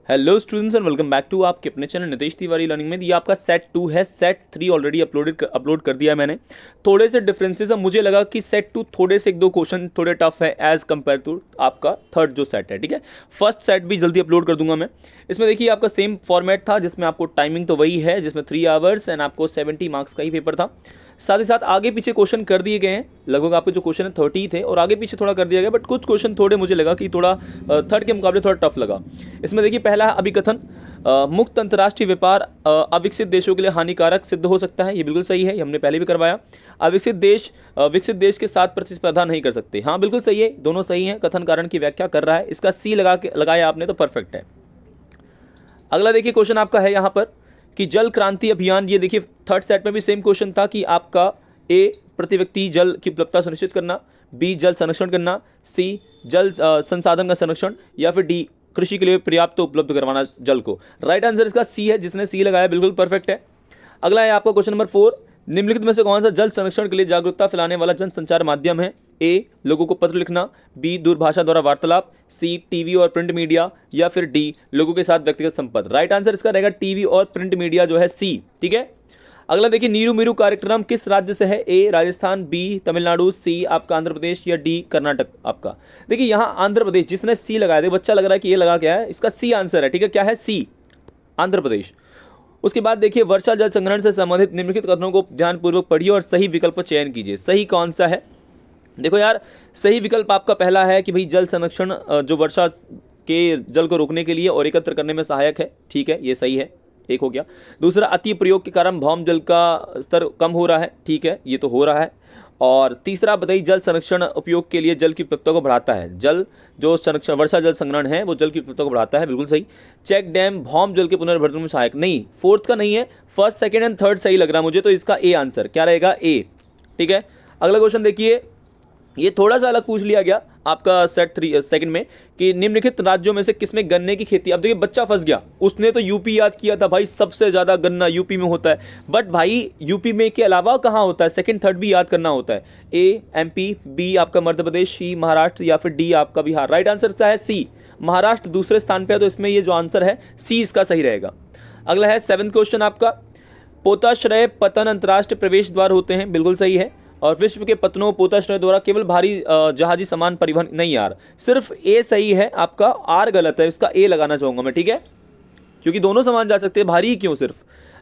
Hello students and welcome back to आपके अपने channel Nitesh Tiwari learning में। ये आपका सेट 2 है। सेट 3 ऑलरेडी अपलोड कर दिया है मैंने। थोड़े से डिफरेंसेस है, मुझे लगा कि सेट 2 थोड़े से एक दो क्वेश्चन थोड़े टफ है एज कंपेयर टू आपका थर्ड जो सेट है। ठीक है, फर्स्ट सेट भी जल्दी अपलोड कर दूंगा मैं। इसमें देखिए आपका सेम फॉर्मेट था, जिसमें आपको टाइमिंग तो वही है, जिसमें 3 आवर्स एंड आपको 70 मार्क्स का ही पेपर था। साथ ही साथ आगे पीछे क्वेश्चन कर दिए गए हैं। लगभग आपके जो क्वेश्चन है 30 थे और आगे पीछे थोड़ा कर दिया गया, बट कुछ क्वेश्चन थोड़े मुझे लगा कि थोड़ा थर्ड के मुकाबले थोड़ा टफ लगा। इसमें देखिए पहला है अभिकथन, मुक्त अंतर्राष्ट्रीय व्यापार अविकसित देशों के लिए हानिकारक सिद्ध हो सकता है। ये बिल्कुल सही है, ये हमने पहले भी करवाया। अविकसित देश विकसित देश के साथ प्रतिस्पर्धा नहीं कर सकते। हाँ बिल्कुल सही है, दोनों सही हैं। कथन कारण की व्याख्या कर रहा है, इसका सी लगाया आपने तो परफेक्ट है। अगला देखिए क्वेश्चन आपका है यहाँ पर कि जल क्रांति अभियान। ये देखिए थर्ड सेट में भी सेम क्वेश्चन था कि आपका ए प्रति व्यक्ति जल की उपलब्धता सुनिश्चित करना, बी जल संरक्षण करना, सी जल संसाधन का संरक्षण, या फिर डी कृषि के लिए पर्याप्त उपलब्ध करवाना जल को। राइट आंसर इसका सी है, जिसने सी लगाया बिल्कुल परफेक्ट है। अगला है आपका क्वेश्चन नंबर 4, निम्नलिखित में से कौन सा जल संरक्षण के लिए जागरूकता फैलाने वाला जन संचार माध्यम है? ए लोगों को पत्र लिखना, बी दूरभाषा द्वारा वार्तालाप, सी टीवी और प्रिंट मीडिया, या फिर डी लोगों के साथ व्यक्तिगत संपर्क। राइट आंसर इसका रहेगा टीवी और प्रिंट मीडिया जो है सी। ठीक है, अगला देखिए नीरू मीरू कार्यक्रम किस राज्य से है? ए राजस्थान, बी तमिलनाडु, सी आपका आंध्र प्रदेश, या डी कर्नाटक आपका। देखिए यहाँ आंध्र प्रदेश, जिसने सी लगाया, देखिए बच्चा लग रहा है कि ये लगा क्या है, इसका सी आंसर है। ठीक है, क्या है? सी आंध्र प्रदेश। उसके बाद देखिए वर्षा जल संग्रहण से संबंधित निम्नलिखित कथनों को ध्यानपूर्वक पढ़िए और सही विकल्प चयन कीजिए। सही कौन सा है? देखो यार, सही विकल्प आपका पहला है कि भाई जल संरक्षण जो वर्षा के जल को रोकने के लिए और एकत्र करने में सहायक है। ठीक है, ये सही है, एक हो गया। दूसरा, अति प्रयोग के कारण भौम जल का स्तर कम हो रहा है। ठीक है, ये तो हो रहा है। और तीसरा बताइए, जल संरक्षण उपयोग के लिए जल की उपलब्धता को बढ़ाता है। जल जो संरक्षण वर्षा जल संग्रहण है वो जल की उपलब्धता को बढ़ाता है, बिल्कुल सही। चेक डैम भौम जल के पुनर्भरण में सहायक नहीं, फोर्थ का नहीं है, फर्स्ट सेकंड एंड थर्ड सही लग रहा है मुझे, तो इसका ए आंसर क्या रहेगा? ए। ठीक है, अगला क्वेश्चन देखिए, ये थोड़ा सा अलग पूछ लिया गया आपका सेट 3 सेकंड में कि निम्नलिखित राज्यों में से किसमें गन्ने की खेती। अब देखिए बच्चा फंस गया, उसने तो यूपी याद किया था, भाई सबसे ज्यादा गन्ना यूपी में होता है, बट भाई यूपी में के अलावा कहाँ होता है? सेकंड थर्ड भी याद करना होता है। ए एमपी, बी आपका मध्य प्रदेश, सी महाराष्ट्र, या फिर डी आपका बिहार। राइट आंसर क्या है? सी महाराष्ट्र दूसरे स्थान पर है, तो इसमें ये जो आंसर है सी इसका सही रहेगा। अगला है 7th क्वेश्चन आपका, पोताश्रय पतन अंतर्राष्ट्रीय प्रवेश द्वार होते हैं। बिल्कुल सही है। और विश्व के पतनों पोताश्रय द्वारा केवल भारी जहाजी सामान परिवहन नहीं यार, सिर्फ ए सही है आपका, आर गलत है, इसका ए लगाना चाहूंगा मैं। ठीक है, क्योंकि दोनों सामान जा सकते हैं, भारी ही क्यों सिर्फ।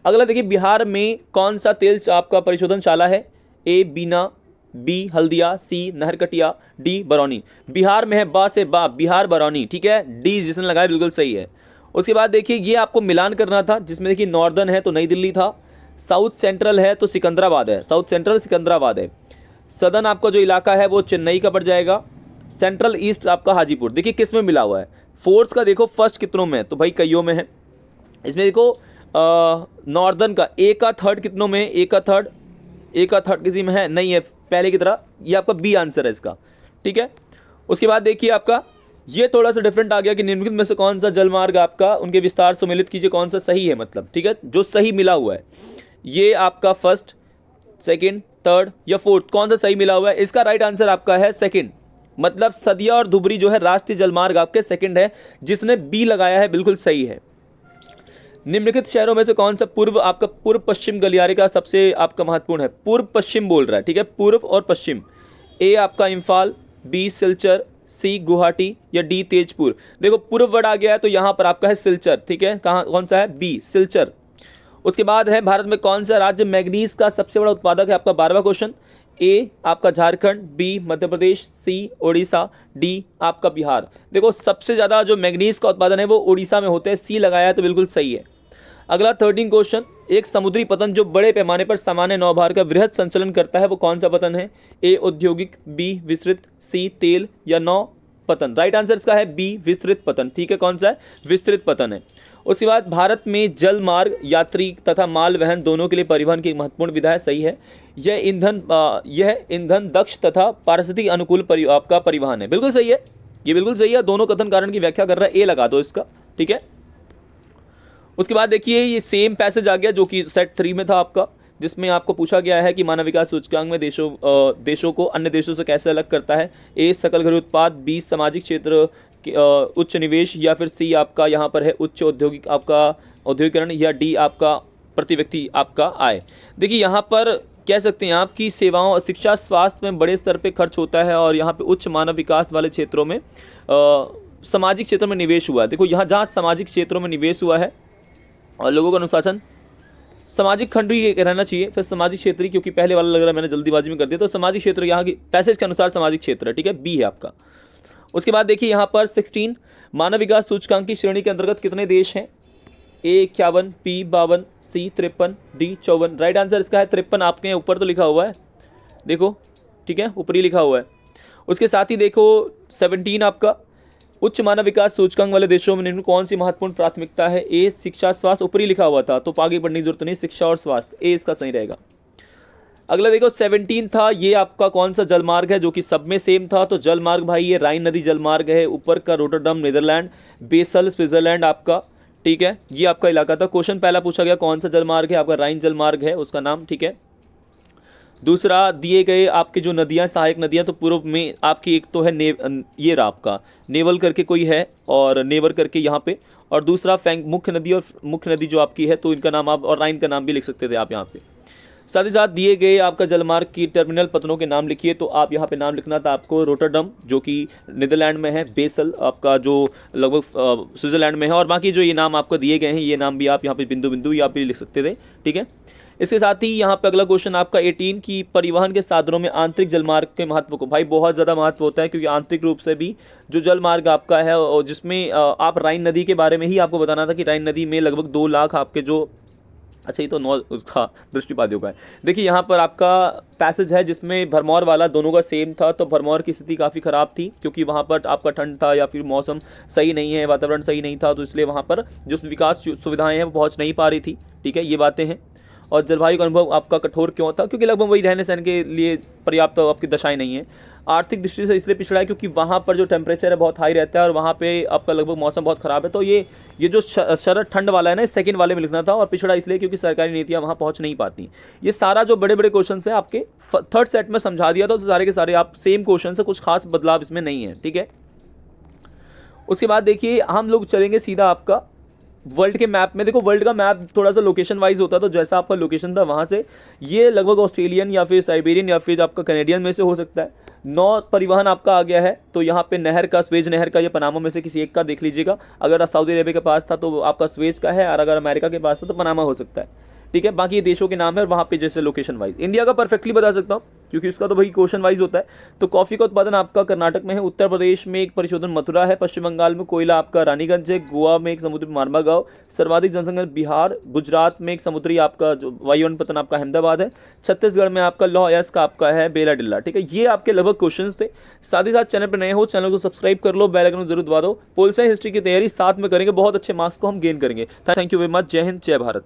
अगला देखिए, बिहार में कौन सा तेल आपका परिशोधनशाला है? ए बीना, बी हल्दिया, सी नहरकटिया, डी बरौनी। बिहार में है, बा से बा, बिहार बरौनी। ठीक है, डी जिसने लगाया बिल्कुल सही है। उसके बाद देखिए ये आपको मिलान करना था, जिसमें देखिए नॉर्दर्न है तो नई दिल्ली था, साउथ सेंट्रल है तो सिकंदराबाद है, साउथ सेंट्रल सिकंदराबाद है। सदर्न आपका जो इलाका है वो चेन्नई का पड़ जाएगा। सेंट्रल ईस्ट आपका हाजीपुर। देखिए किस में मिला हुआ है, फोर्थ का देखो फर्स्ट कितनों में है, तो भाई कईयों में है। इसमें देखो नॉर्दर्न का ए का थर्ड कितनों में, ए का थर्ड किसी में है नहीं है पहले की तरह, ये आपका बी आंसर है इसका। ठीक है, उसके बाद देखिए आपका ये थोड़ा सा डिफरेंट आ गया कि निम्नलिखित में से कौन सा जलमार्ग आपका उनके विस्तार सम्मिलित कीजिए, कौन सा सही है, मतलब ठीक है जो सही मिला हुआ है। ये आपका फर्स्ट, सेकंड, थर्ड या फोर्थ कौन सा सही मिला हुआ है? इसका राइट आंसर आपका है सेकंड, मतलब सदिया और धुबरी जो है राष्ट्रीय जलमार्ग आपके सेकंड है, जिसने बी लगाया है बिल्कुल सही है। निम्नलिखित शहरों में से कौन सा पूर्व पश्चिम गलियारे का सबसे आपका महत्वपूर्ण है? पूर्व पश्चिम बोल रहा है, ठीक है, पूर्व और पश्चिम। ए आपका इम्फाल, बी सिलचर, सी गुवाहाटी, या डी तेजपुर। देखो पूर्व वर्ड आ गया है तो यहां पर आपका है सिलचर। ठीक है, कहां कौन सा है? बी सिलचर। उसके बाद है भारत में कौन सा राज्य मैग्नीज का सबसे बड़ा उत्पादक है? आपका 12वां क्वेश्चन। ए आपका झारखंड, बी मध्य प्रदेश, सी उड़ीसा, डी आपका बिहार। देखो सबसे ज्यादा जो मैग्नीज का उत्पादन है वो उड़ीसा में होता है, सी लगाया है तो बिल्कुल सही है। अगला 13 क्वेश्चन, एक समुद्री पतन जो बड़े पैमाने पर सामान्य नौभार का वृहद संचलन करता है वो कौन सा पतन है? ए औद्योगिक, बी विस्तृत, सी तेल, या नौ पतन। राइट आंसर इसका है बी विस्तृत पतन। ठीक है, कौन सा है? विस्तृत पतन है। उसके बाद भारत में जल मार्ग यात्री तथा माल वहन दोनों के लिए परिवहन की एक महत्वपूर्ण विधा है, सही है। यह ईंधन दक्ष तथा पारिस्थितिक अनुकूल आपका परिवहन है, बिल्कुल सही है, ये बिल्कुल सही है। दोनों कथन कारण की व्याख्या कर रहा है, ए लगा दो इसका। ठीक है, उसके बाद देखिए ये सेम पैसेज आ गया जो कि सेट 3 में था आपका, जिसमें आपको पूछा गया है कि मानव विकास सूचकांक में देशों को अन्य देशों से कैसे अलग करता है। ए सकल घरेलू उत्पाद, बी सामाजिक क्षेत्र उच्च निवेश, या फिर सी आपका यहाँ पर है उच्च औद्योगिक आपका औद्योगिकरण, या डी आपका प्रति व्यक्ति आपका आय। देखिए यहाँ पर कह सकते हैं आप कि सेवाओं, शिक्षा, स्वास्थ्य में बड़े स्तर पे खर्च होता है, और यहाँ पे उच्च मानव विकास वाले क्षेत्रों में सामाजिक क्षेत्र में निवेश हुआ है। देखो यहाँ जहाँ सामाजिक क्षेत्रों में निवेश हुआ है और लोगों का अनुशासन, सामाजिक खंड ही रहना चाहिए, फिर सामाजिक क्षेत्र ही, क्योंकि पहले वाला लग रहा है मैंने जल्दीबाजी में कर दिया, तो सामाजिक क्षेत्र यहाँ की पैसेज के अनुसार सामाजिक क्षेत्र है, ठीक है, बी है आपका। उसके बाद देखिए यहाँ पर 16 मानव विकास सूचकांक की श्रेणी के अंतर्गत कितने देश हैं? ए 51, बी 52, सी 53, डी 54। राइट आंसर इसका है 53। आपके ऊपर तो लिखा हुआ है, देखो, ठीक है, ऊपरी लिखा हुआ है। उसके साथ ही देखो 17 आपका उच्च मानव विकास सूचकांक वाले देशों में निम्न कौन सी महत्वपूर्ण प्राथमिकता है? ए शिक्षा, स्वास्थ्य, ऊपरी लिखा हुआ था तो आगे बढ़ने की जरूरत नहीं, शिक्षा और स्वास्थ्य, ए इसका सही रहेगा। अगला देखो 17 था, ये आपका कौन सा जलमार्ग है जो कि सब में सेम था? तो जलमार्ग भाई ये राइन नदी जलमार्ग है, ऊपर का रोटरडम नीदरलैंड, बेसल स्विट्जरलैंड आपका, ठीक है, ये आपका इलाका था। क्वेश्चन पहला पूछा गया कौन सा जलमार्ग है, आपका राइन जलमार्ग है उसका नाम, ठीक है। दूसरा दिए गए आपके जो नदियां, सहायक नदियां, तो पूर्व में आपकी एक तो है ये रहा आपका नेवल करके कोई है, और नेवर करके यहाँ पे, और दूसरा फैंग मुख्य नदी, और मुख्य नदी जो आपकी है तो इनका नाम आप, और राइन का नाम भी लिख सकते थे आप यहाँ पे। साथ ही साथ दिए गए आपका जलमार्ग की टर्मिनल पत्तनों के नाम लिखिए, तो आप यहाँ पे नाम लिखना था आपको रोटरडम जो कि नीदरलैंड में है, बेसल आपका जो लगभग स्विट्जरलैंड में है, और बाकी जो ये नाम आपको दिए गए हैं ये नाम भी आप यहाँ पे बिंदु बिंदु यहाँ पे लिख सकते थे, ठीक है। इसके साथ ही यहाँ पे अगला क्वेश्चन आपका 18 की परिवहन के साधनों में आंतरिक जलमार्ग के महत्व को, भाई बहुत ज़्यादा महत्व होता है, क्योंकि आंतरिक रूप से भी जो जलमार्ग आपका है, और जिसमें आप राइन नदी के बारे में ही आपको बताना था कि राइन नदी में लगभग 2 लाख आपके जो, अच्छा ये तो 9 उसका दृष्टिपातियों का है। देखिए यहाँ पर आपका पैसेज है जिसमें भरमौर वाला दोनों का सेम था, तो भरमौर की स्थिति काफ़ी ख़राब थी क्योंकि वहाँ पर आपका ठंड था या फिर मौसम सही नहीं है, वातावरण सही नहीं था, तो इसलिए वहाँ पर जो विकास सुविधाएं हैं वो पहुँच नहीं पा रही थी, ठीक है, ये बातें हैं। और जलवायु का अनुभव आपका कठोर क्यों था? क्योंकि लगभग वही रहने सहने के लिए पर्याप्त आपकी दशाएं नहीं है। आर्थिक दृष्टि से इसलिए पिछड़ा है क्योंकि वहाँ पर जो टेम्परेचर है बहुत हाई रहता है, और वहाँ पे आपका लगभग मौसम बहुत ख़राब है, तो ये जो शरद ठंड वाला है ना, सेकंड वाले में लिखना था, और पिछड़ा इसलिए क्योंकि सरकारी नीतियाँ वहाँ पहुँच नहीं पाती। ये सारा जो बड़े बड़े क्वेश्चन है आपके थर्ड सेट में समझा दिया था, तो सारे के सारे आप सेम क्वेश्चन से, कुछ खास बदलाव इसमें नहीं है, ठीक है। उसके बाद देखिए हम लोग चलेंगे सीधा आपका वर्ल्ड के मैप में। देखो वर्ल्ड का मैप थोड़ा सा लोकेशन वाइज होता है, तो जैसा आपका लोकेशन था वहाँ से ये लगभग ऑस्ट्रेलियन या फिर साइबेरियन या फिर आपका कैनेडियन में से हो सकता है। 9 परिवहन आपका आ गया है, तो यहाँ पे नहर का, स्वेज नहर का, ये पनामा में से किसी एक का देख लीजिएगा। अगर सऊदी अरेबिया के पास था तो आपका स्वेज का है, और अगर अमेरिका के पास था तो पनामा हो सकता है, ठीक है। बाकी ये देशों के नाम है, और वहाँ पे जैसे लोकेशन वाइज इंडिया का परफेक्टली बता सकता हूँ क्योंकि उसका तो भाई क्वेश्चन वाइज होता है। तो कॉफ़ी का उत्पादन आपका कर्नाटक में है, उत्तर प्रदेश में एक परिशोधन मथुरा है, पश्चिम बंगाल में कोयला आपका रानीगंज है, गोवा में एक समुद्री मारवा गांव, सर्वाधिक जनसंख्या बिहार, गुजरात में एक समुद्री आपका जो वायुवन पतन आपका अहमदाबाद है, छत्तीसगढ़ में आपका लौह अयस्क का आपका है बेला डिल्ला, ठीक है। ये आपके लगभग क्वेश्चन थे। साथ ही साथ चैनल पर नए हो चैनल को सब्सक्राइब कर लो, बेल आइकन जरूर दबा दो। पोल साइंस हिस्ट्री की तैयारी साथ में करेंगे, बहुत अच्छे मार्क्स को हम गेन करेंगे। Thank you very much. जय हिंद, जय भारत।